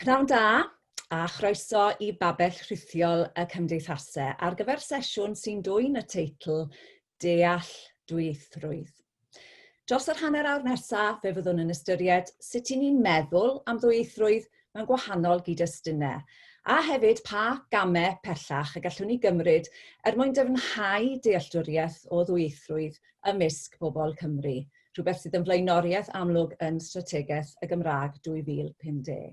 Pnawn da a chroeso i babell rhithiol y cymdeithasau ar gyfer sesiwn sy'n dwyn y teitl Deall Dwyieithrwydd. Dros yr hanner awr nesaf fe fyddwn yn ystyried sut i ni'n meddwl am ddwyieithrwydd mewn gwahanol gyd-destunau, a hefyd pa gamau pellach y gallwn ni gymryd mwyn dyfnhau dealltwriaeth o ddwyieithrwydd ymysg bobl Cymru, rhywbeth sydd yn flaenoriaeth amlwg yn strategaeth y Gymraeg 2050.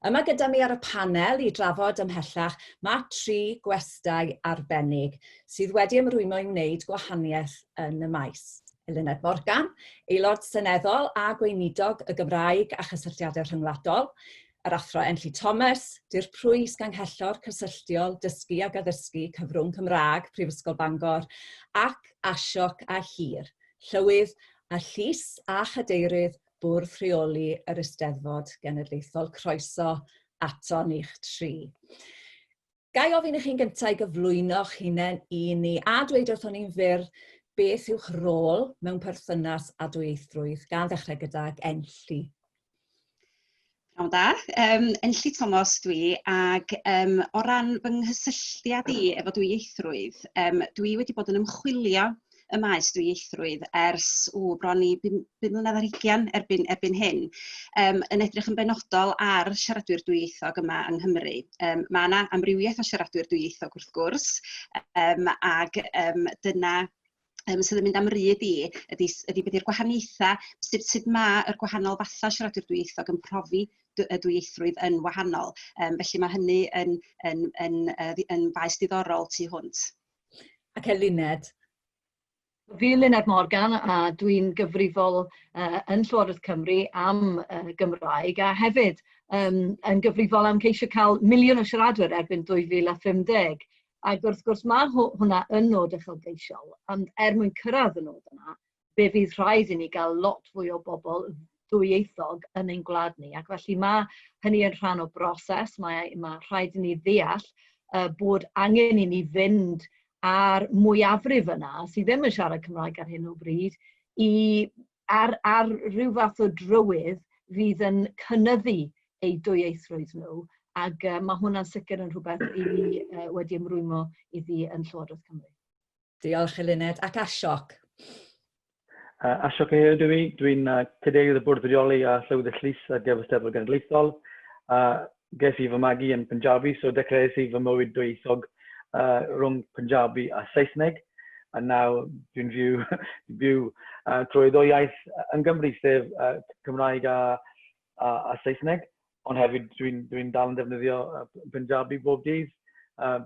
Yma gyda mi ar y panel i drafod ymhellach mae 3 gwestai arbennig sydd wedi ymrwymo i wneud gwahaniaeth yn y maes. Eluned Morgan, aelod seneddol a gweinidog y Gymraeg a chysylltiadau rhyngwladol, yr athro Enlli Thomas, dirprwys ganghellor cysylltiol dysgu ac addysgu cyfrwng Cymraeg Prifysgol Bangor, ac Asioc a Hir, llywydd a llys a chadeirydd bwrdd rheoli yr Eisteddfod Genedlaethol. Croeso ato ni'ch 3. Gai ofyn i chi'n gyntaf i gyflwyno'ch hunain i ni a dweud wrthon ni'n fyr beth yw'ch rôl mewn perthynas a dwyieithrwydd, gan ddechrau gydag Enlli. Pnawn da, Enlli Thomas dwi, ac o ran fy nghysylltiad i efo dwyieithrwydd, dwi wedi bod yn ymchwilio y maes dwyieithrwydd ers bron i 5 mlynedd ar 20 erbyn hyn, yn edrych yn benodol ar siaradwyr dwyieithog yma yng Nghymru. Mae yna amrywiaeth o siaradwyr dwyieithog wrth gwrs, ac dyna sydd yn mynd am ryd ydy beth yw'r gwahaniaethau, sut mae'r gwahanol fatha siaradwyr dwyieithog yn profi y dwyieithrwydd yn wahanol. Felly mae hynny yn faes diddorol tu hwnt. Ac Eluned? Fi Llywodraeth Morgan a dwi'n gyfrifol yn Llywodraeth Cymru am Gymraeg a hefyd yn gyfrifol am ceisio cael miliwn o siaradwyr erbyn 2050. Ac wrth gwrs mae hwnna yn nod uchelgeisiol, ond mwyn cyrraedd y nod yna, fe fydd rhaid i ni gael lot fwy o bobl dwyieithog yn ein gwlad ni. Ac felly mae hynny yn rhan o broses, mae rhaid i ni ddeall bod angen i ni fynd a'r mwyafrif yna, sydd ddim yn siarad Cymraeg ar hyn o bryd, ar rhyw fath o drywydd fydd yn cynyddu eu dwyieithrwydd nhw, ac mae hwnna'n sicr yn rhywbeth i ni wedi ymrwymo iddi yn Llywodraeth Cymru. Diolch Eluned. Ac Asioc? Asioc dwi'n cadeirydd y bwrdd rheoli a llywydd y llys ar gyfer Eisteddfod Genedlaethol. Ges i fy magu yn Punjabi, so dechreuais i fy mywyd dwyieithog rhwng Punjabi a Saesneg, a nawr dwi'n byw trwy ddwy iaith yn Gymru, sef Cymraeg a Saesneg, ond hefyd dwi'n dal yn defnyddio Punjabi bob dydd,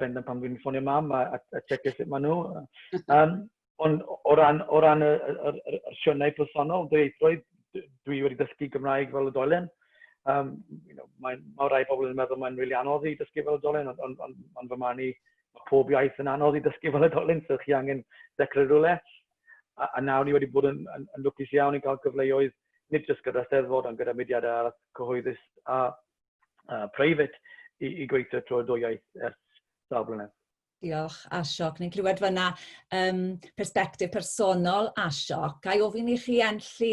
bendant pan dwi'n ffonio mam a checio sut maen nhw. Ond o ran y siwrnau personol, dwyieithrwydd, dwi wedi dysgu Gymraeg fel oedolyn. Mae rai pobl yn meddwl mae'n rili anodd i dysgu fel oedolyn, ond fy marn i mae pob iaith yn anodd i dysgu fel oedolyn, so chi angen dechrau rhywle. A nawr ni wedi bod yn lwcus iawn i gael cyfleoedd, nid jyst gyda'r Eisteddfod, ond gyda mudiadau cyhoeddus a preifat i gweithio trwy'r ddwy iaith ers sawl blynedd. Diolch, Asioc. Ni'n clywed fyna persbectif personol, Asioc. Gai ofyn i chi Enlli,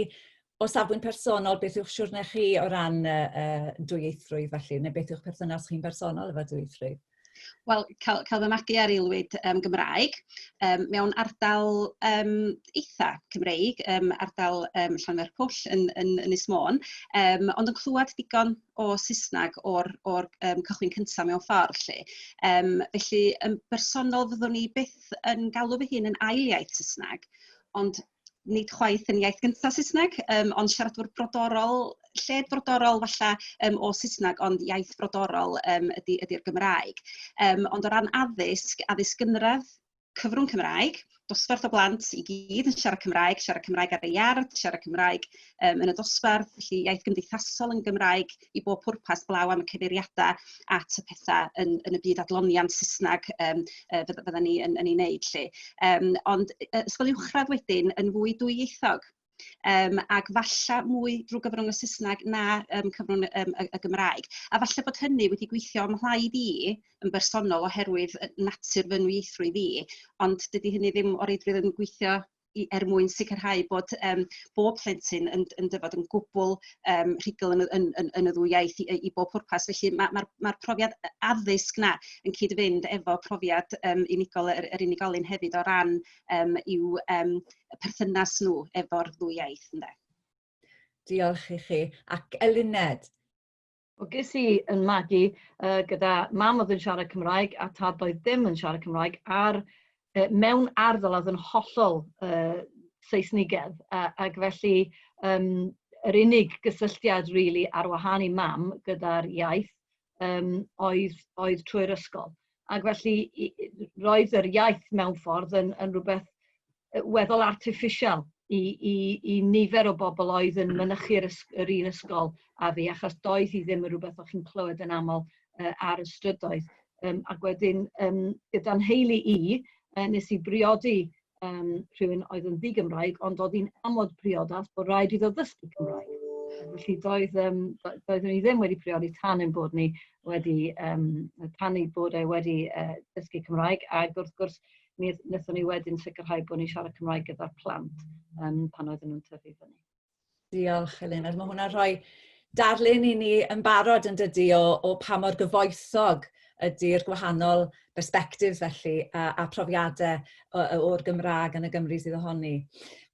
o safbwynt personol, beth yw'ch siwrnau chi o ran dwyieithrwydd felly, neu beth yw'ch perthynas chi'n personol efo dwyieithrwydd? Wel, cael fy magu ar aelwyd Gymraeg mewn ardal eitha Cymreig, ardal Llanfair Pwll yn Ynys Môn, ond yn clywed digon o Saesneg o'r cychwyn cyntaf mewn ffordd. Felly, yn bersonol fyddwn ni byth yn galw fy hun yn ail iaith Saesneg, ond nid chwaith yn iaith gyntaf Saesneg, ond siaradwr brodorol, lled brodorol falla o Saesneg, ond iaith brodorol ydy'r Gymraeg. Ond o ran addysg gynradd, cyfrwng Cymraeg, dosbarth o blant i gyd yn siarad Cymraeg ar y iard, siarad Cymraeg yn y dosbarth, felly iaith gymdeithasol yn Gymraeg i bob pwrpas blaw am y cyfeiriadau at y pethau yn y byd adloniant Saesneg fydda ni yn ei wneud. Ond ysgol uwchradd wedyn yn fwy dwyieithog. Ac falla mwy drwy gyfrwng y Saesneg na cyfrwng y Gymraeg. A falle bod hynny wedi gweithio am rhaid i yn bersonol oherwydd natur fy nwyieithrwydd i, ond dydy hynny ddim o reidrwydd yn gweithio mwyn sicrhau bod bob plentyn yn dyfod yn gwbl rhugl yn y ddwy iaith i bob pwrpas. Felly mae'r profiad addysg yna yn cyd-fynd efo profiad unigol yr unigolyn hefyd o ran i'w perthynas nhw efo'r ddwy iaith. Diolch i chi. Ac Eluned? Ges i yn magu gyda mam oedd yn siarad Cymraeg a tad oedd ddim yn siarad Cymraeg mewn ardal oedd yn hollol Saesnigedd ac felly yr unig gysylltiad rili ar wahân i mam gyda'r iaith oedd trwy'r ysgol. Ac felly roedd yr iaith mewn ffordd yn rhywbeth weddol artiffisial i nifer o bobl oedd yn mynychu'r un ysgol a fi, achos doedd hi ddim yn rhywbeth o'ch chi'n clywed yn aml ar y strydoedd. Ac wedyn, gyda'n nheulu i, nes i briodi rhywun oedd yn ddi-Gymraeg, ond oedd hi'n amod priodas bod rhaid iddo ddysgu Cymraeg. Felly doeddwn ni ddim wedi priodi tan ein bod ni wedi dysgu Cymraeg, ac wrth gwrs wnaethon ni wedyn sicrhau bod ni'n siarad Cymraeg gyda'r plant pan oedden nhw'n tyfu fyny. Diolch, Eluned. Mae hwnna'n rhoi darlun i ni yn barod yn dydi o pa mor gyfoethog ydy'r gwahanol bersbectif felly a profiadau o'r Gymraeg yn y Gymru sydd ohoni.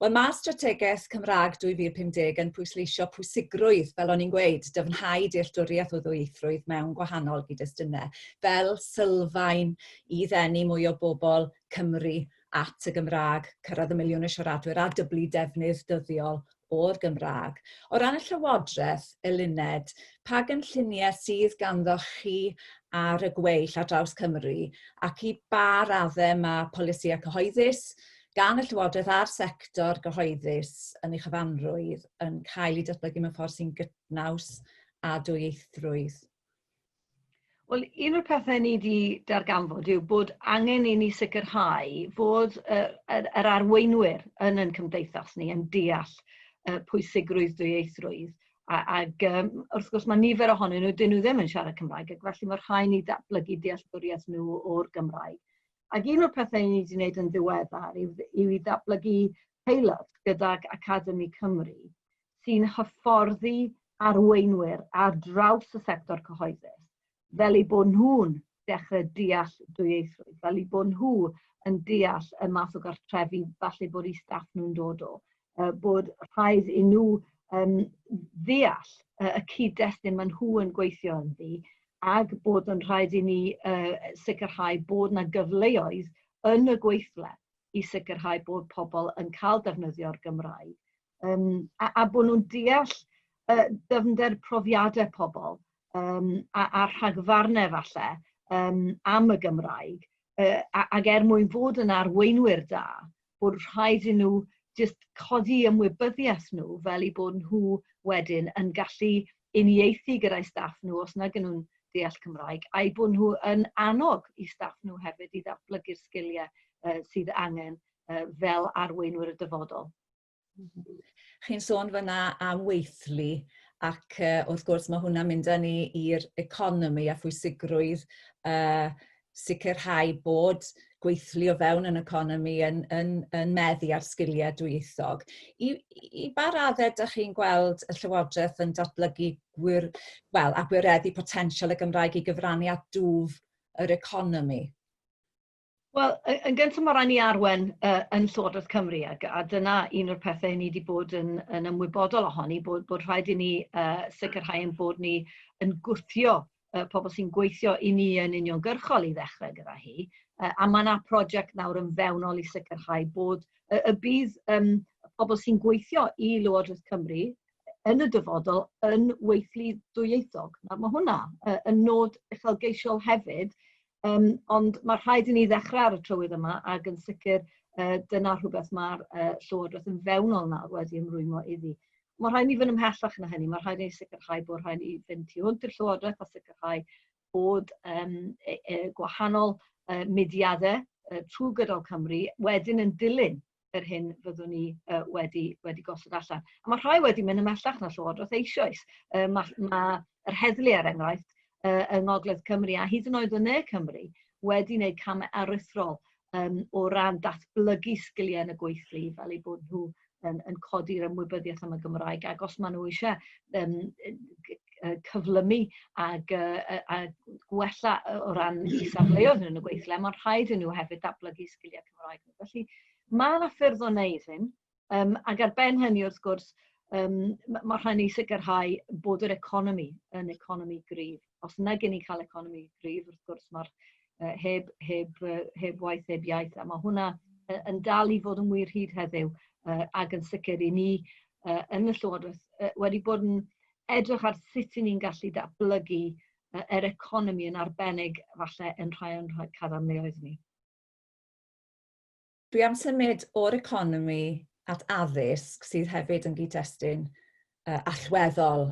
Wel, mae strategaeth Cymraeg 2050 yn pwysleisio pwysigrwydd, fel o'n i'n gweud, dyfnhau dealltwriaeth o ddwyieithrwydd mewn gwahanol gyd-destynau, fel sylfaen i ddenu mwy o bobl Cymru at y Gymraeg, cyrraedd y miliwn o siaradwyr a dyblu defnydd dyddiol o'r Gymraeg. O ran y Llywodraeth, Eluned, pa gynlluniau sydd ganddo chi ar y gweill ar draws Cymru ac i ba raddau mae polisïau cyhoeddus gan y Llywodraeth a'r sector gyhoeddus yn ei chyfanrwydd yn cael ei datblygu mewn ffordd sy'n gydnaws a dwyieithrwydd? Wel, un o'r pethau ni wedi darganfod yw bod angen i ni sicrhau fod yr arweinwyr yn cymdeithas ni yn deall pwysigrwydd dwyieithrwydd. Ac wrth gwrs mae nifer ohonyn nhw, dyn nhw ddim yn siarad Cymraeg, ac felly mae rhaid ni datblygu dealltwriaeth nhw o'r Gymraeg. Ac un o'r pethau ni wedi gwneud yn ddiweddar yw i datblygu peilot gydag Academi Cymru sy'n hyfforddi arweinwyr ar draws y sector cyhoeddus fel eu bod nhw'n dechrau deall dwyieithrwydd, fel eu bod nhw yn deall y math o gartrefi falle bod eu staff nhw'n dod o, bod rhaid i nhw ddeall y cyd-destun maen nhw yn gweithio ynddi, ac bod yn rhaid i ni sicrhau bod yna gyfleoedd yn y gweithle i sicrhau bod pobl yn cael defnyddio'r Gymraeg, a bod nhw'n deall dyfnder profiadau pobl a rhagfarnau falle am y Gymraeg, ac mwyn fod yn arweinwyr da, bod rhaid i nhw jyst codi ymwybyddiaeth nhw fel i bod nhw wedyn yn gallu uniaethu gyda'i staff nhw os nag nhw'n deall Cymraeg, a'i bod nhw yn annog i staff nhw hefyd i ddatblygu'r sgiliau sydd angen fel arweinwyr y dyfodol. Chi'n sôn fyna am weithlu, ac wrth gwrs mae hwnna'n mynd â ni i'r economi a phwysigrwydd sicrhau bod gweithlu o fewn yn economi yn meddu ar sgiliau dwyieithog. I ba raddau ydych chi'n gweld y Llywodraeth yn datblygu agwireddu potensial y Gymraeg i gyfrannu at dwf yr economi? Wel, yn gyntaf mae rhaid ni arwen yn Llywodraeth Cymru, a dyna un o'r pethau ni wedi bod yn ymwybodol ohoni, bod rhaid i ni sicrhau yn bod ni yn gwthio pobl sy'n gweithio i ni yn uniongyrchol i ddechrau gyda hi, a mae yna prosiect nawr yn fewnol i sicrhau bod y bydd pobl sy'n gweithio i Llywodraeth Cymru yn y dyfodol yn weithlu dwyieithog. Mae hwnna yn nod uchelgeisiol hefyd, ond mae rhaid i ni ddechrau ar y trywydd yma ac yn sicr dyna rhywbeth mae'r Llywodraeth yn fewnol nawr wedi ymrwymo iddi. Mae rhaid ni fynd ymhellach na hynny, mae rhaid ni sicrhau bod rhaid ni fynd tu hwnt i'r Llywodraeth a sicrhau bod gwahanol mudiadau trwy gydol Cymru wedyn yn dilyn yr hyn fyddwn ni wedi gosod allan. A mae rhai wedi mynd ymhellach na Llywodraeth eisoes. Mae'r heddlu er enghraifft yng Ngogledd Cymru a hyd yn oed yn Ne Cymru wedi gwneud camau aruthrol o ran datblygu sgiliau yn y gweithlu fel eu bod nhw yn codi'r ymwybyddiaeth am y Gymraeg, ac os maen nhw eisiau cyflymu ag gwella o ran safleoedd yn y gweithle, mae'n rhaid i nhw hefyd datblygu sgiliau Cymraeg. Felly mae yna ffyrdd o wneud hyn, ac ar ben hynny wrth gwrs, mae rhaid ni sicrhau bod yr economi yn economi gryf. Os nag i ni cael economi gryf, wrth gwrs mae'r heb waith, heb iaith, a mae hwnna yn dal i fod yn wir hyd heddiw, ac yn sicr i ni yn y Llywodraeth wedi bod yn edrych ar sut i ni'n gallu datblygu yr economi yn arbennig falle yn rhai o'n cadarnleoedd ni. Dwi am symud o'r economi at addysg sydd hefyd yn gyd-destun allweddol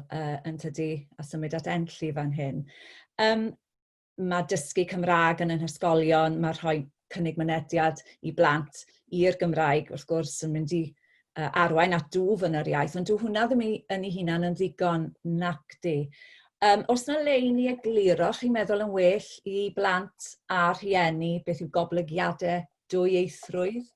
yn tydi, a symud at enlli fan hyn. Mae dysgu Cymraeg yn ysgolion, mae rhoi cynnig mynediad i blant i'r Gymraeg, wrth gwrs, yn mynd i arwain at dwf yn yr iaith, ond dyw hwnna ddim yn ei hunan yn ddigon nac di. Os yna le i ni egluro, chi'n meddwl yn well i blant a rhieni beth yw goblygiadau dwyieithrwydd?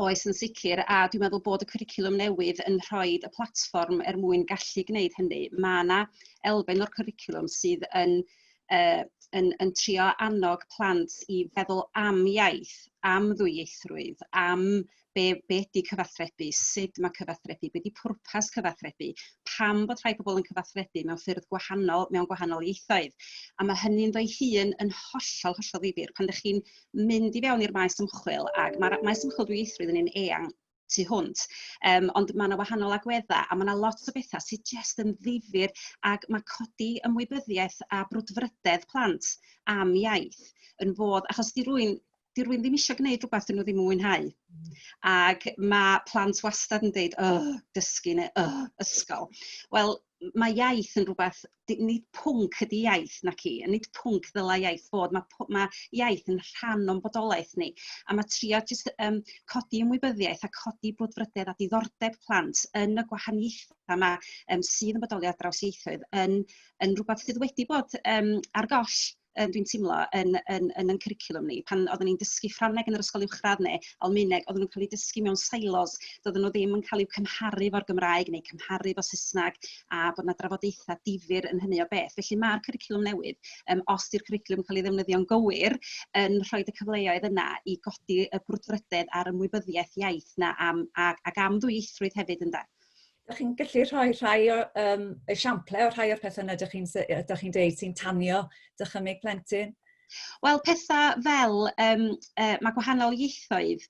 Oes, yn sicr, a dwi'n meddwl bod y cwricwlwm newydd yn rhoi y platfform mwyn gallu gwneud hynny. Mae yna elfen o'r cwricwlwm sydd yn trio annog plant i feddwl am iaith, am ddwyieithrwydd, am be ydy cyfathrebu, sut mae cyfathrebu, be ydy pwrpas cyfathrebu, pam bod rhai pobl yn cyfathrebu mewn ffyrdd gwahanol, mewn gwahanol ieithoedd. A mae hynny'n ddoi hun yn hollol ddifyr pan ydych chi'n mynd i fewn i'r maes ymchwil, ac mae'r maes ymchwil dwyieithrwydd yn un eang tu hwnt. Ond mae yna wahanol agweddau, a mae yna lot o bethau sydd jyst yn ddifyr, ac mae codi ymwybyddiaeth a brwdfrydedd plant am iaith yn fod, achos di rwy'n ddim eisiau gwneud rhywbeth dyn nhw ddim yn mwynhau. Ac mae plant wastad yn dweud, dysgu neu ysgol. Wel, mae iaith yn rhywbeth, nid pwnc ydy iaith nac i, nid pwnc ddylai iaith fod, mae iaith yn rhan o'n bodolaeth ni. A mae trio jyst codi ymwybyddiaeth a codi brwdfrydedd a diddordeb plant yn y gwahaniaethau yma sydd yn bodoli ar draws ieithoedd yn rhywbeth sydd wedi bod ar goll. Dwi'n teimlo yn yn cwricwlwm ni. Pan oedden ni'n dysgu Ffrangeg yn yr ysgol uwchradd neu Almaeneg, oedden nhw'n cael eu dysgu mewn silos, doedden nhw ddim yn cael eu cymharu fo'r Gymraeg neu cymharu fo Saesneg, a bod yna drafodaethau difyr yn hynny o beth. Felly mae'r cwricwlwm newydd, os di'r cwricwlwm cael ei ddefnyddio'n gywir, yn rhoi y cyfleoedd yna i godi y brwdfrydedd a'r ymwybyddiaeth iaith yna ac am ddwyieithrwydd hefyd ynde. Ydych chi'n gallu rhoi rhai o esiamplau o rhai o'r pethau ydych chi'n dweud sy'n tanio dychymyg plentyn? Wel, pethau fel mae gwahanol ieithoedd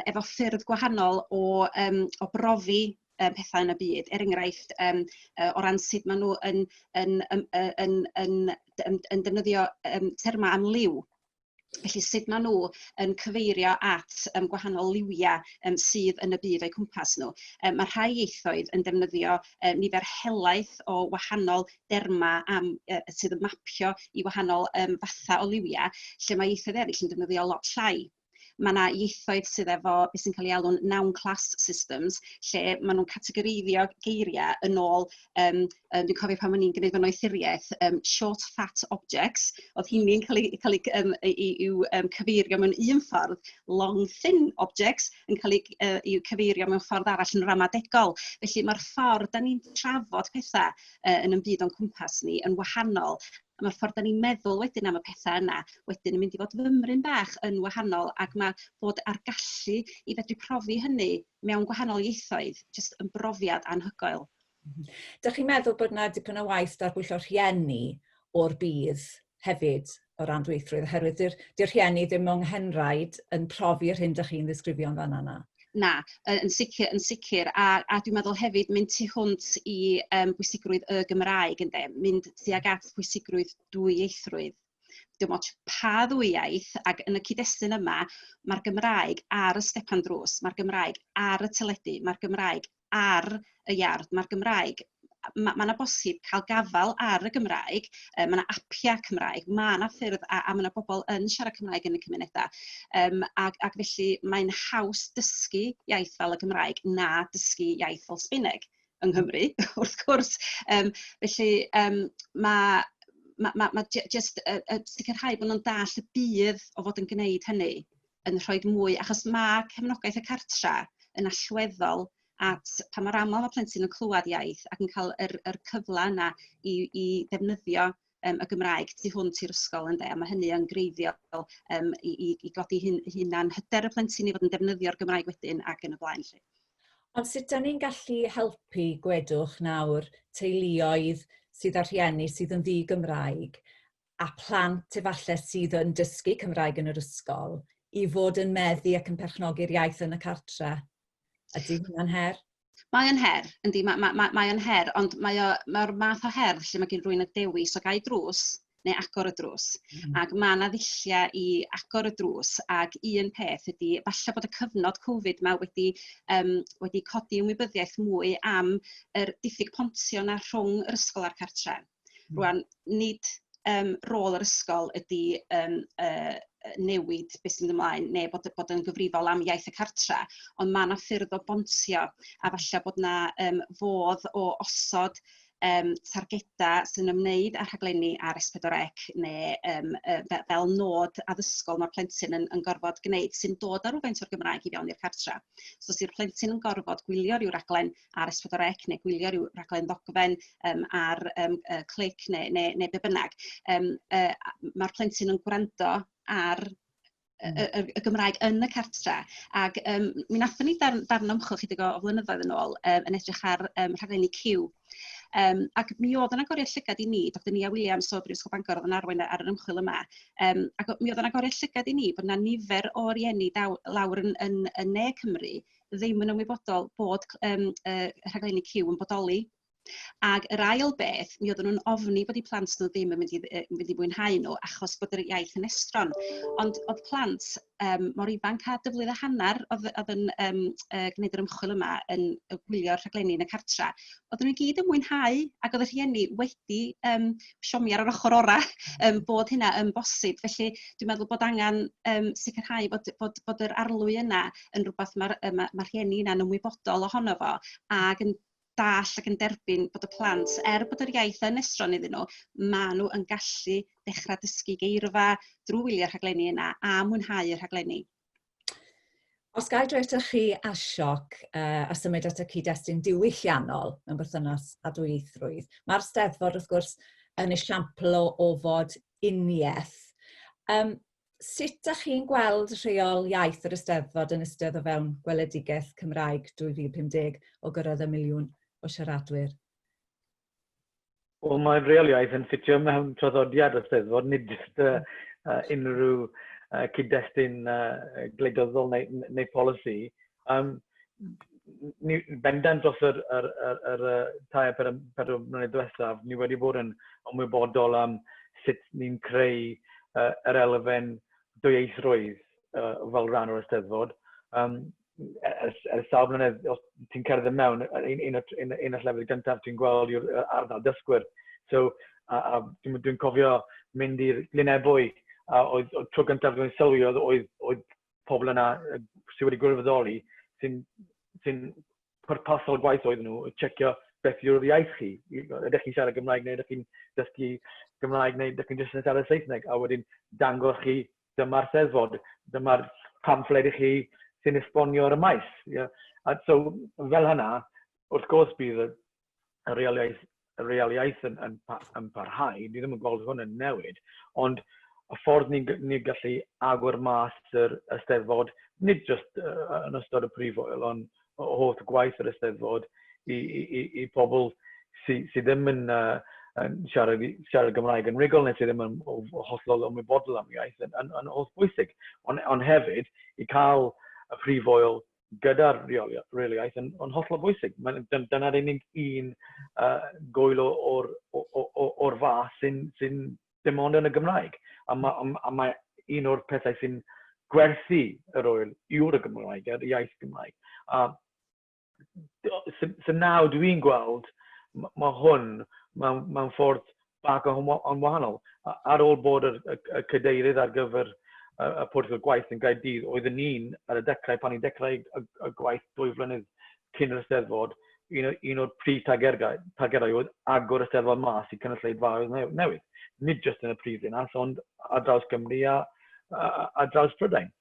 efo ffyrdd gwahanol o brofi pethau yn y byd. Enghraifft, o ran sut maen nhw yn defnyddio terma am liw. Felly sut maen nhw yn cyfeirio at gwahanol liwiau sydd yn y byd o'i cwmpas nhw. Mae rhai ieithoedd yn defnyddio nifer helaeth o wahanol derma sydd yn mapio i wahanol fathau o liwiau, lle mae ieithoedd eraill yn defnyddio lot llai. Mae yna ieithoedd sydd efo beth sy'n cael ei alw'n noun class systems, lle maen nhw'n categoreiddio geiriau yn ôl, dwi'n cofio pan o'n i'n gwneud fy noethuriaeth, short fat objects, oedd hynny'n cael ei cyfeirio mewn un ffordd, long thin objects yn cael ei cyfeirio mewn ffordd arall yn ramadegol. Felly mae'r ffordd da ni'n trafod pethau yn y byd o'n cwmpas ni yn wahanol. Mae'r ffordd da ni'n meddwl wedyn am y pethau yna wedyn yn mynd i fod fymryn bach yn wahanol, ac mae bod ar gallu i fedru profi hynny mewn gwahanol ieithoedd jyst yn brofiad anhygoel. Dych chi'n meddwl bod yna dipyn o waith darbwyllo rhieni o'r bydd hefyd o ran dwyieithrwydd, oherwydd di'r rhieni ddim o'n henraid yn profi'r hyn dych chi'n ddisgrifio'n fan yna? Na, yn sicr, a dwi'n meddwl hefyd mynd tu hwnt i bwysigrwydd y Gymraeg ynde, mynd tuag at bwysigrwydd dwyieithrwydd. Dim ots pa ddwy iaith, ac yn y cyd-destun yma, mae'r Gymraeg ar y stepan drws, mae'r Gymraeg ar y teledu, mae'r Gymraeg ar y iard, mae'r Gymraeg, mae yna bosib cael gafal ar y Gymraeg, mae yna apiau Cymraeg, mae yna ffyrdd, a mae yna bobl yn siarad Cymraeg yn y cymunedau. Ac felly mae'n haws dysgu iaith fel y Gymraeg na dysgu iaith fel Sbaeneg yng Nghymru, wrth gwrs. Felly mae just sicrhau bod nhw'n dall y bydd o fod yn gwneud hynny yn rhoi mwy, achos mae cefnogaeth y cartra yn allweddol at pa mor aml mae plentyn yn clywed iaith ac yn cael yr cyfle yna i ddefnyddio y Gymraeg tu hwnt i'r ysgol ynde, a mae hynny yn greiddiol i godi hunan hyder y plentyn i fod yn defnyddio'r Gymraeg wedyn ac yn y blaen. Ond sut da ni'n gallu helpu, gwedwch nawr, teuluoedd sydd â rhieni sydd yn ddi-Gymraeg a plant efallai sydd yn dysgu Cymraeg yn yr ysgol i fod yn meddu ac yn perchnogi'r iaith yn y cartre? Ydy hynna'n her? Mae yn her, yndi, mae yn her, ond mae'r math o her lle mae gen rhywun y dewis o gau drws neu agor y drws. Ac mae yna ddillia i agor y drws, ac un peth ydy, falle bod y cyfnod Covid yma wedi codi ymwybyddiaeth mwy am yr diffyg pontio yna rhwng yr ysgol a'r cartre. Rwan, nid rôl yr ysgol ydy newid beth sy'n mynd ymlaen, neu bod yn gyfrifol am iaith y cartra, ond mae yna ffyrdd o bontio, a falle bod yna fodd o osod targeda sy'n ymwneud â rhaglenni ar S4C neu fel nod addysgol mae'r plentyn yn gorfod gwneud sy'n dod â rhywfaint o'r Gymraeg i fewn i'r cartra. So os yw'r plentyn yn gorfod gwylio rhyw raglen ar S4C neu gwylio rhyw raglen ddogfen ar clic neu be bynnag, mae'r plentyn yn gwrando ar y Gymraeg yn y cartra. Ac mi nathon ni darn ymchwil chydig o flynyddoedd yn ôl yn edrych ar rhaglenni Q. Ac mi oedd yn agoriad llygad i ni, Dr Nia Williams o Brifysgol Bangor oedd yn arwain ar yr ymchwil yma, ac mi oedd yn agoriad llygad i ni bod yna nifer o rieni lawr yn ne Cymru ddim yn ymwybodol bod rhaglenni Q yn bodoli. Ac yr ail beth, mi oedden nhw'n ofni bod eu plant nhw ddim yn mynd i bwynhau nhw achos bod yr iaith yn estron. Ond oedd plant mor ifanc a dyflydd a hanner oedd yn gwneud yr ymchwil yma yn gwylio'r rhaglenni yn y cartra. Oedden nhw gyd yn mwynhau ac oedd y rhieni wedi siomi ar yr ochr ora bod hynna yn bosib. Felly dwi'n meddwl bod angen sicrhau bod yr arlwy yna yn rhywbeth mae'r rhieni yna'n ymwybodol ohono fo ac yn dall ac yn derbyn bod y plant, bod yr iaith yn estron iddyn nhw, maen nhw yn gallu dechrau dysgu geirfa drwy wylio'r rhaglenni yna a mwynhau y rhaglenni. Os gai drwy'r chi a sioc a symud at y cyd-destun diwylliannol mewn berthynas a ddwyieithrwydd, mae'r Steddfod wrth gwrs yn esiampl o ofod uniaeth. Sut ydych chi'n gweld rheol iaith yr Eisteddfod yn ystod o fewn gweledigaeth Cymraeg 2050 o gyrraedd 1 miliwn o siaradwyr? Wel, mae'r reoliaeth yn ffitio mewn traddodiad y Steddfod, nid jyst unrhyw cyd-destun gwleidyddol neu polisi. Bendant dros yr tair pedwar mlynedd diwethaf, ni wedi bod yn ymwybodol am sut ni'n creu yr elfen ddwyieithrwydd fel rhan o'r Eisteddfod. Ers sawl mlynedd, os ti'n cerdded mewn, un o'r llefydd gyntaf ti'n gweld yw'r ardal dysgwyr. So, dwi'n cofio mynd i'r Lynebwy, a oedd tro gyntaf dwi'n sylwi oedd pobl yna sydd wedi gwirfoddoli sy'n pwrpasol gwaith oedd nhw, checio beth yw'r iaith chi. Ydych chi'n siarad Gymraeg neu ydych chi'n dysgu Gymraeg neu ydych chi'n jyst yn siarad Saesneg, a wedyn dangos chi dyma'r Steddfod, dyma'r pamffled i chi sy'n esbonio ar y maes. So, fel hynna, wrth gwrs bydd y reoliaeth yn parhau, ni ddim yn gweld hwn yn newid, ond y ffordd ni'n gallu agor mas yr Eisteddfod, nid jyst yn ystod y prif oel, ond o holl gwaith yr Eisteddfod i pobl sydd ddim yn siarad Gymraeg yn rigol neu sydd ddim yn hollol ymwybodol am iaith yn holl bwysig. Ond hefyd, i cael y prif oel gyda'r reoliaeth yn hollol bwysig. Dyna'r unig un gwyl o'r fath sy'n dim ond yn y Gymraeg. A mae un o'r pethau sy'n gwerthu yr oel yw'r Gymraeg, yr iaith Gymraeg. So nawr dwi'n gweld, mae hwn mewn ffordd bach yn wahanol. Ar ôl bod y cadeirydd ar gyfer y porthol gwaith yn Gaerdydd, oedd yn un ar y dechrau, pan ni'n dechrau y gwaith 2 flynedd cyn yr Eisteddfod, un o'r prif targedau oedd agor y Eisteddfod mas i cynulleidfaoedd newydd. Nid jyst yn y prif ddinas, ond ar draws Cymru a draws Prydain.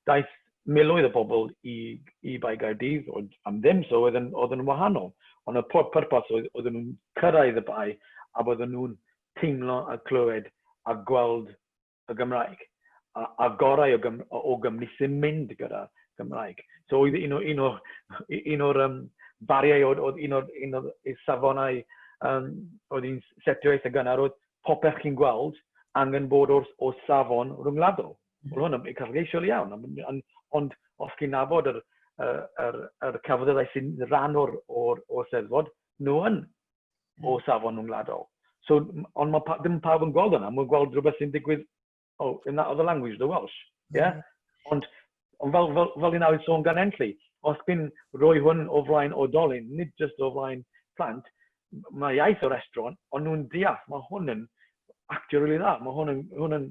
daeth miloedd o bobl i Bai Gaerdydd, am ddim so, oedd yn wahanol. Ond y pwrpas oedd nhw'n cyrraedd y bai a oedden nhw'n teimlo a clywed a gweld y Gymraeg. A gorau o Gymru sy'n mynd gyda Gymraeg. So oedd un o'r bariau, oedd un o'r safonau oedd hi'n setio eithaf gynnar, oedd popeth chi'n gweld angen bod o safon rhyngwladol. Wel hwn yn cael iawn, ond os chi'n nabod yr cafodaethau sy'n rhan o'r Steddfod, nhw yn o safon rhyngwladol. So, ond ddim pawb yn gweld yna, mae'n gweld rhywbeth sy'n digwydd in that other language, the Welsh. Yeah? Ond fel i nawr sôn gan Entli, os chi'n rhoi hwn o flaen oedolyn, nid just o flaen plant, mae iaith o restaurant, ond nhw'n deall, mae hwn yn actio rili dda, mae hwn yn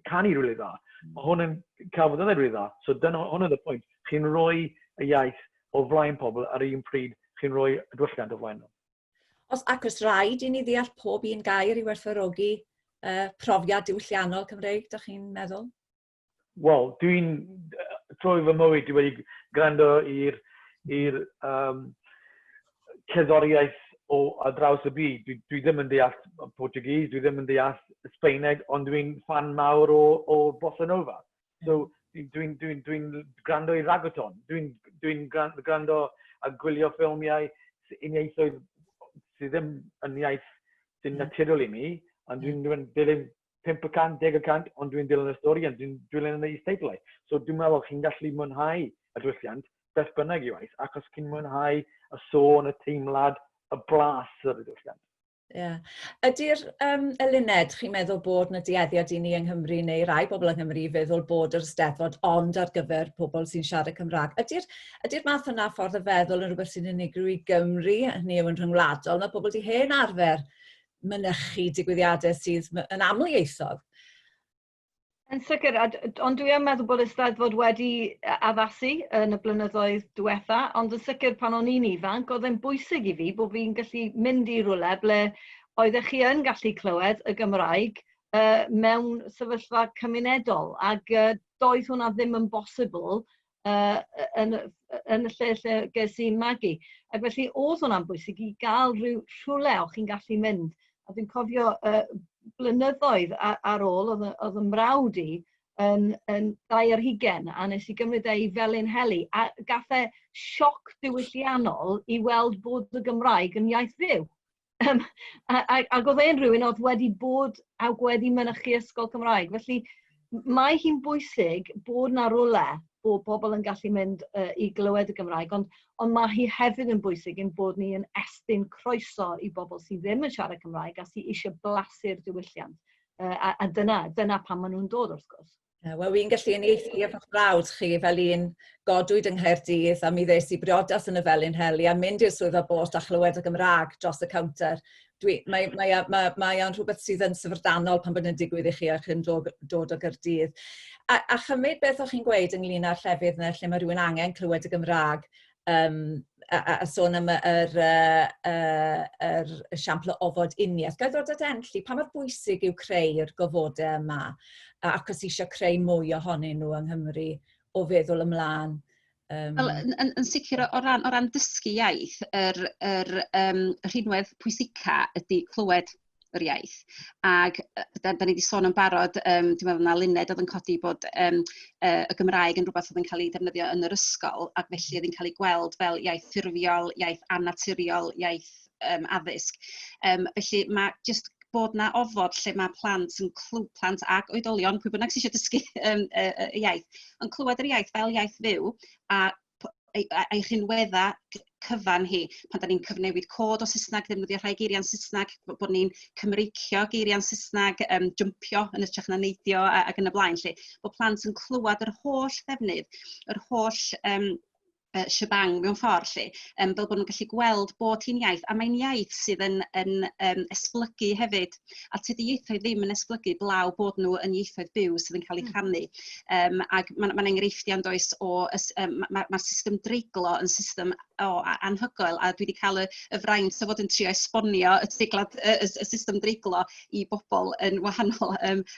canu rili dda, mae hwn yn cafodaethau rili dda. So hwn ydy'r pwynt, chi'n rhoi y iaith o flaen pobl ar un pryd, chi'n rhoi y diwylliant o flaen nhw. Ac os rhaid i ni ddeall pob un gair i werthfawrogi profiad diwylliannol Cymreig, ydych chi'n meddwl? Wel, dwi'n trwy fy mywyd, dwi wedi gwrando i'r cerddoriaeth a draws y byd. Dwi ddim yn deall Portuguese, dwi ddim yn deall Sbaeneg, ond dwi'n fan mawr o Bossa Nova. So, dwi'n gwrando i ragaton, dwi'n gwrando a gwylio ffilmiau uniaethoedd sydd ddim yn iaith sy'n naturiol i mi, ond dwi'n dilyn 5%, 10%, ond dwi'n dilyn y stori, ond dwi'n dilyn y steitlau. So dwi'n meddwl chi'n gallu mwynhau y diwylliant, beth bynnag i'w iaith, ac os chi'n mwynhau y sôn, y teimlad, y blas yr diwylliant. Yeah. Ydy'r eluned chi'n meddwl bod na dueddiad i ni yng Nghymru neu rai bobl yng Nghymru feddwl bod yr Steddfod ond ar gyfer pobl sy'n siarad Cymraeg? Ydy'r math yna ffordd o feddwl yn rhywbeth sy'n unigryw i Gymru, hynny yw yn rhyngwladol, na pobl di hen arfer mynychu digwyddiadau sydd yn amlieithog? Yn sicr, ond dwi yn meddwl bod y Steddfod wedi addasu yn y blynyddoedd diwetha, ond yn sicr pan o'n i'n ifanc, oedd e'n bwysig i fi bod fi'n gallu mynd i rwle ble oeddech chi yn gallu clywed y Gymraeg mewn sefyllfa cymunedol, ac doedd hwnna ddim yn bosibl yn y lle ges i'n magu. Ac felly oedd hwnna'n bwysig i gael rhywle o chi'n gallu mynd. A dwi'n cofio blynyddoedd ar ôl, oedd yn mrawd i yn 20 a nes i gymryd ei Felin Heli, a gath e sioc diwylliannol i weld bod y Gymraeg yn iaith fyw. Ac oedd e'n rhywun oedd wedi bod wedi mynychu ysgol Cymraeg. Felly mae hi'n bwysig bod na rwle bod pobl yn gallu mynd i glywed y Gymraeg, ond mae hi hefyd yn bwysig yn bod ni yn estyn croeso i bobl sydd ddim yn siarad Cymraeg a sydd eisiau blasu'r diwylliant. A dyna pan maen nhw'n dod wrth gwrs. Wel, wy'n gallu unieithu efo'ch brawd chi fel un godwyd yng Nghaerdydd a mi ddes i briodas yn y Felin Heli a mynd i'r swyddfa bost a chlywed y Gymraeg dros y counter. Mae o'n rhywbeth sydd yn syfrdanol pan bod yn digwydd i chi a chi'n dod o Gaerdydd. A chymryd beth o'ch chi'n gweud ynglyn â'r llefydd yna lle mae rhywun angen clywed y Gymraeg a sôn am yr esiampl o ofod uniaeth. Gael ddod at Entli, pa mor bwysig yw creu'r gofodau yma ac os eisiau creu mwy ohonyn nhw yng Nghymru o feddwl ymlaen? Yn sicr o ran dysgu iaith, yr rhinwedd pwysica ydy clywed yr iaith. Ac da ni wedi sôn yn barod, dwi'n meddwl na luned oedd yn codi bod y Gymraeg yn rhywbeth oedd yn cael ei defnyddio yn yr ysgol, ac felly oedd yn cael ei gweld fel iaith ffurfiol, iaith annaturiol, iaith addysg. Felly mae jyst bod na ofod lle mae plant ac oedolion, pwy bynnag sy'n eisiau dysgu y iaith, yn clywed yr iaith fel iaith fyw a a'i rhinweddau cyfan hi, pan da ni'n cyfnewid cod o Saesneg, defnyddio rhai geiriau'n Saesneg, bod ni'n Cymreicio geiriau'n Saesneg, jympio yn ytrach na neidio ac yn y blaen, lle bod plant yn clywed yr holl ddefnydd, yr holl shebang mewn ffordd lle, fel bod nhw'n gallu gweld bod hi'n iaith, a mae'n iaith sydd yn esblygu hefyd, a tydi ieithoedd ddim yn esblygu blaw bod nhw yn ieithoedd byw sydd yn cael eu rhannu. Ac mae'n enghreifftiau does o, mae'r system dreiglo yn system anhygoel, a dwi wedi cael y fraint o fod yn trio esbonio y system dreiglo i bobl yn wahanol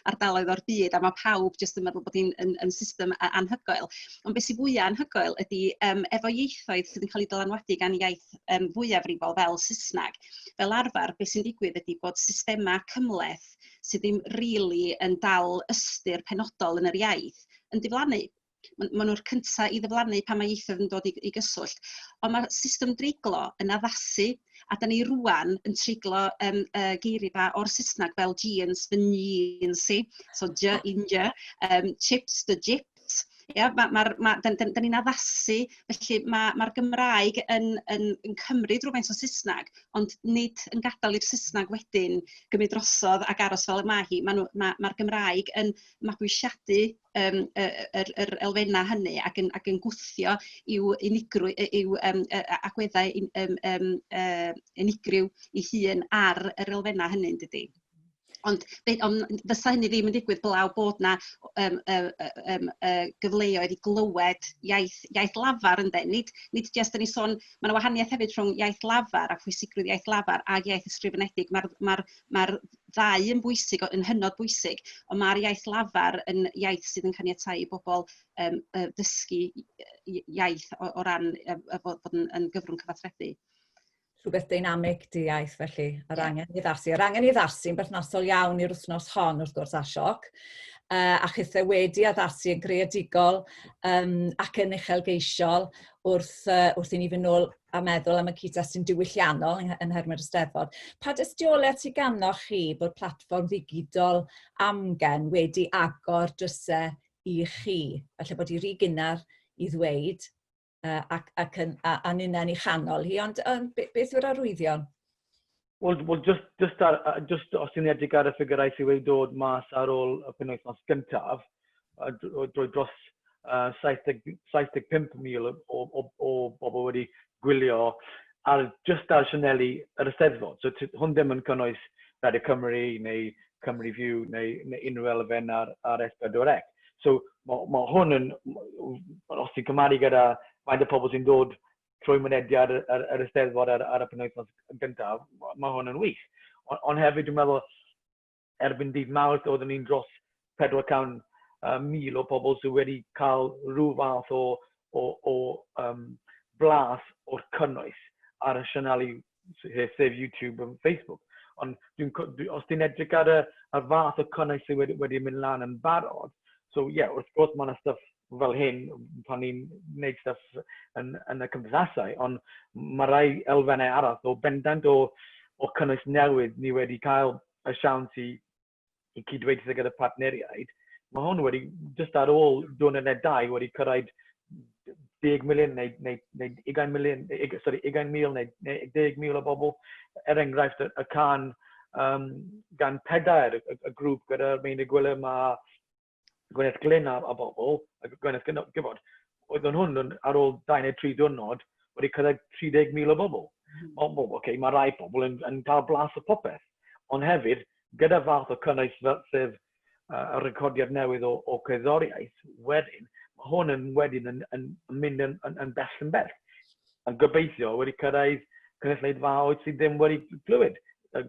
ardaloedd o'r byd, a mae pawb jyst yn meddwl bod hi'n system anhygoel. Ond beth sy'n fwyaf anhygoel ydy efo ieithoedd sydd yn cael eu dylanwadu gan iaith fwyaf frifol fel Saesneg. Fel arfer, beth sy'n digwydd ydy bod systema cymhleth sydd ddim rili yn dal ystyr penodol yn yr iaith yn diflannu. Maen nhw'r cyntaf i ddiflannu pan mae ieithoedd yn dod i gyswllt. Ond mae'r system dreiglo yn addasu, a da ni rwan yn treiglo geirfa o'r Saesneg fel jeans fy jeans, so j in j, chips the jips. Da ni'n addasu, felly mae'r Gymraeg yn cymryd rhywfaint o Saesneg, ond nid yn gadael i'r Saesneg wedyn gymryd drosodd ac aros fel y mae hi. Mae'r Gymraeg yn mabwysiadu yr elfennau hynny ac yn gwthio i'w agweddau unigryw ei hun ar yr elfennau hynny, dydy. Ond fysa hynny ddim yn digwydd blaw bod na gyfleoedd i glywed iaith lafar ynde. Nid jyst yn ei sôn, mae yna wahaniaeth hefyd rhwng iaith lafar a phwysigrwydd iaith lafar ag iaith ysgrifenedig. Mae'r ddau yn bwysig, yn hynod bwysig, ond mae'r iaith lafar yn iaith sydd yn caniatáu i bobl ddysgu iaith o ran fod yn gyfrwng cyfathrebu. Rhywbeth dynamic di-iaith felly, yr angen i ddarsu. Yr angen i ddarsu'n berthnasol iawn i'r wythnos hon wrth gwrs Asiog, a chythau wedi addasu yn greadigol ac yn uchelgeisiol wrth i ni fynd nôl a meddwl am y cyd-destun diwylliannol yn nhermau'r Eisteddfod. Pa dystiolaeth sydd ganddoch chi bod platfform ddigidol amgen wedi agor drysau i chi? Felly bod i rhy gynnar i ddweud, ac yn una'n ei chanol hi, ond beth yw'r arwyddion? Wel, just os yw'n edrych ar y ffigurau sydd wedi dod mas ar ôl y penwythnos gyntaf, drwy dros 75,000 o bobl wedi gwylio just ar sianeli yr Eisteddfod. So hwn ddim yn cynnwys Radio Cymru neu Cymru View neu unrhyw elfen ar S4C. So mae hwn yn, os ti'n cymaru gyda faint o pobl sy'n dod trwy mynediad yr Eisteddfod ar y penwythnos gyntaf, mae hwn yn wych. Ond hefyd dwi'n meddwl, erbyn dydd Mawrth, oedden ni'n dros 400,000 o pobl sydd wedi cael rhyw fath o blas o'r cynnwys ar y sianeli sef YouTube a Facebook. Ond os ti'n edrych ar y fath o cynnwys sydd wedi mynd lan yn barod, so wrth gwrs mae yna stwff fel hyn pan ni'n gwneud stwff yn y cymdeithasau, ond mae rai elfennau arall o bendant o cynnwys newydd ni wedi cael y siawns i cydweithio gyda partneriaid. Mae hwn wedi, just ar ôl diwrnod 2, wedi cyrraedd 10,000 neu 20,000 neu 10,000 o bobl. Enghraifft y can gan Pedair, y grŵp gyda'r Meini Gwylio mae Gwyneth Glyn a bobl, Gwyneth Gyfod, oedden hwn ar ôl 2 neu 3 diwrnod wedi cyrraedd 30,000 o bobl. Mae rai bobl yn cael blas o popeth, ond hefyd, gyda fath o cynnwys sef y recordiad newydd o cerddoriaeth, wedyn, mae hwn wedyn yn mynd yn bell yn bell. Yn gobeithio wedi cyrraedd cynulleidfaoedd sydd ddim wedi clywed y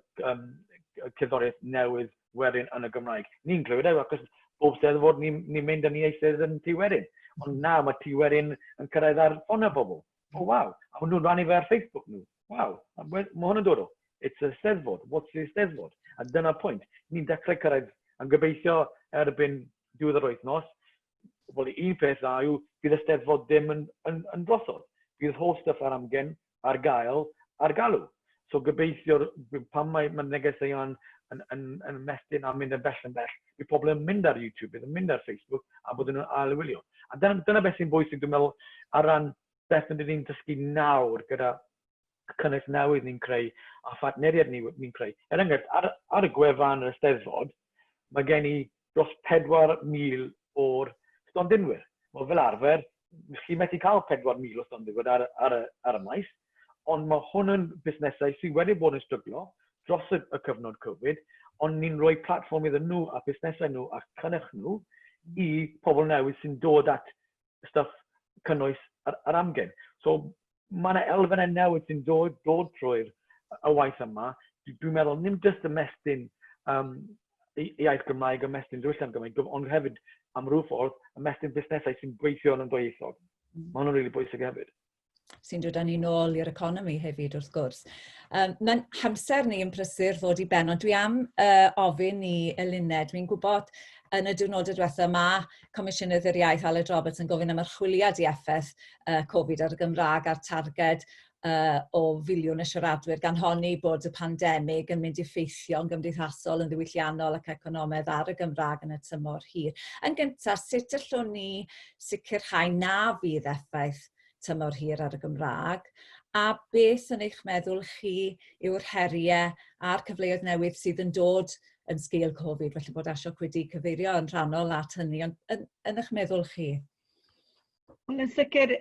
cerddoriaeth newydd wedyn yn y Gymraeg. Ni'n clywed achos bob Steddfod ni'n mynd yn ei eistedd yn Tŷ Werin. Ond nawr mae Tŷ Werin yn cyrraedd ar ffôn o bobl. Waw, a nhw'n rannu fe ar Facebook nhw. Waw, mae hwn yn dod o. It's a Steddfod. What's the Steddfod? A dyna'r pwynt. Ni'n dechrau cyrraedd yn gobeithio erbyn diwedd yr wythnos. Wel, un peth dda yw bydd y Steddfod ddim yn drosodd. Bydd holl stuff ar amgen, ar gael, ar galw. So gobeithio pan mae negesau yn mestyn a mynd yn bell, bydd pobl yn mynd ar YouTube, bydd yn mynd ar Facebook a bod nhw'n alwylio. A dyna beth sy'n bwysig, dwi'n meddwl, ar ran beth yn ni'n dysgu nawr gyda cynnwys newydd ni'n creu a partneriad ni'n creu. Enghraifft, ar y gwefan yr Eisteddfod, mae gen i dros 4,000 o'r stondinwyr. Wel, fel arfer, chi methu cael 4,000 o stonddiwyd ar y maes, ond mae hwn yn busnesau sydd wedi bod yn stryglo dros y cyfnod Covid, ond ni'n rhoi platform iddyn nhw a busnesau nhw a cynnwch nhw i pobl newydd sy'n dod at stuff cynnwys yr amgen. So mae yna elfennau newydd sy'n dod trwy'r y waith yma. Dwi'n meddwl, ddim jyst ymestyn iaith Gymraeg, ymestyn diwylliant Gymraeg, ond hefyd am rhyw ffordd ymestyn busnesau sy'n gweithio yn ddwyieithog. Mae hwnna'n rili bwysig hefyd. Sy'n dod â ni nôl i'r economi hefyd wrth gwrs. Mae'n hamser ni yn prysur fod i ben, ond dwi am ofyn i Eluned. Dwi'n gwybod yn y diwrnodau diwethaf mae Comisiynydd yr Iaith Aled Roberts yn gofyn am archwiliad i effaith Covid ar y Gymraeg a'r targed o filiwn y siaradwyr, gan honni bod y pandemig yn mynd i effeithio yn gymdeithasol, yn ddiwylliannol ac economaidd ar y Gymraeg yn y tymor hir. Yn gyntaf, sut allwn ni sicrhau na fydd effaith tymor hir ar y Gymraeg, a beth yn eich meddwl chi yw'r heriau a'r cyfleoedd newydd sydd yn dod yn sgil Covid, felly bod Asiog wedi cyfeirio yn rhannol at hynny, ond yn eich meddwl chi? Yn sicr,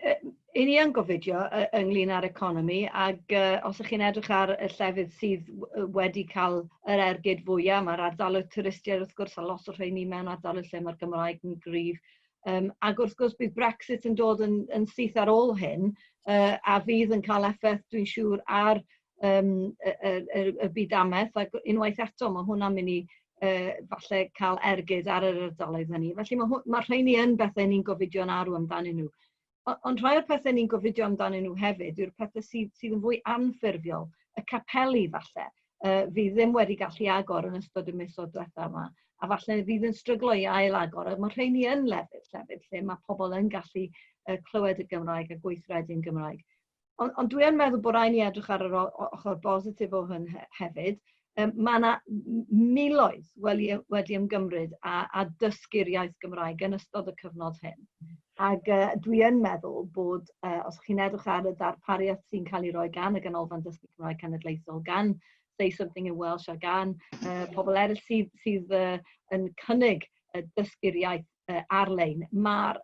i ni yn gofidio ynglyn â'r economi, ac os ych chi'n edrych ar y llefydd sydd wedi cael yr ergyd fwyaf, mae'r ardaloedd twristiaid wrth gwrs, a lot o rheini mewn ardaloedd lle mae'r Gymraeg yn gryf. Ac wrth gwrs bydd Brexit yn dod yn syth ar ôl hyn, a fydd yn cael effaith, dwi'n siŵr, ar y bydamaeth, ac unwaith eto mae hwnna'n mynd i falle cael ergyd ar yr ardaloedd hynny. Felly mae rheini yn bethau ni'n gofidio'n arw amdanyn nhw. Ond rhai o'r pethau ni'n gofidio amdanyn nhw hefyd yw'r pethau sydd yn fwy anffurfiol, y capeli falle, fydd ddim wedi gallu agor yn ystod y misoedd diwethaf yma. A falle fydd yn stryglo i ail-agor. Mae rheini yn llefydd lle mae pobl yn gallu clywed y Gymraeg a gweithredu'n Gymraeg. Ond dwi yn meddwl bod rhaid ni edrych ar yr ochr bositif o hyn hefyd. Mae yna miloedd wedi ymgymryd a dysgu'r iaith Gymraeg yn ystod y cyfnod hyn. Ac dwi yn meddwl bod, os chi'n edrych ar y darpariaeth sy'n cael ei roi gan y Ganolfan Dysgu Cymraeg Cenedlaethol, gan Say Something in Welsh a gan pobl eraill sydd yn cynnig dysgu'r iaith ar-lein, mae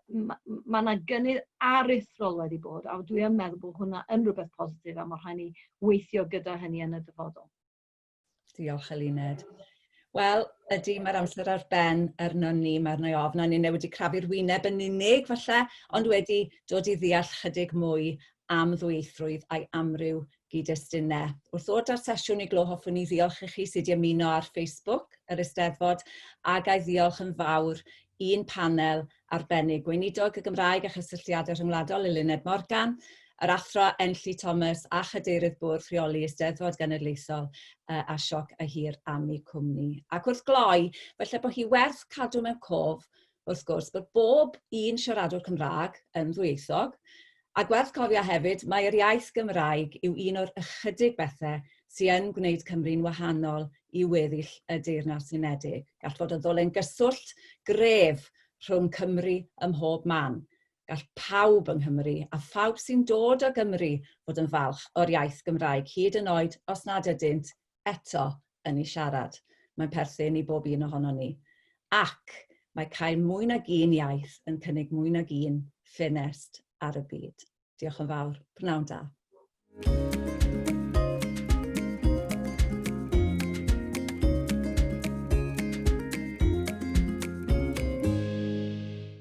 yna gynnydd aruthrol wedi bod, a dwi yn meddwl bod hwnna yn rhywbeth positif a mae rhaid ni weithio gyda hynny yn y dyfodol. Diolch Eluned. Wel, ydy mae'r amser ar ben arnon ni, mae'r neu ofn, a ni wedi crafu'r wyneb yn unig falle, ond wedi dod i ddeall chydig mwy am ddwyieithrwydd a'i amryw gyd-destunau. Wrth ddod â'r sesiwn i glo, hoffwn i ddiolch i chi sydd wedi ymuno ar Facebook, yr Eisteddfod, ac ai ddiolch yn fawr un panel arbennig gweinidog y Gymraeg a chysylltiadau rhyngwladol Eluned Morgan, yr athro Enlli Thomas a chadeirydd bwrdd rheoli Eisteddfod Genedlaethol Asiog a Hir am eu cwmni. Ac wrth gloi, felly bod hi werth cadw mewn cof, wrth gwrs, bod bob un siaradwr Cymraeg yn ddwyieithog, a gwerth cofio hefyd, mae'r iaith Gymraeg yw un o'r ychydig bethau sydd yn gwneud Cymru'n wahanol i weddill y Deyrnas Unedig. Gall fod yn ddolyn gyswllt gref rhwng Cymru ym mhob man. Gall pawb yng Nghymru a phawb sy'n dod o Gymru fod yn falch o'r iaith Gymraeg, hyd yn oed os nad ydynt eto yn ei siarad. Mae'n perthyn i bob un ohono ni. Ac mae cael mwy nag un iaith yn cynnig mwy nag un ffenest ar y byd. Diolch yn fawr. Prynawn da.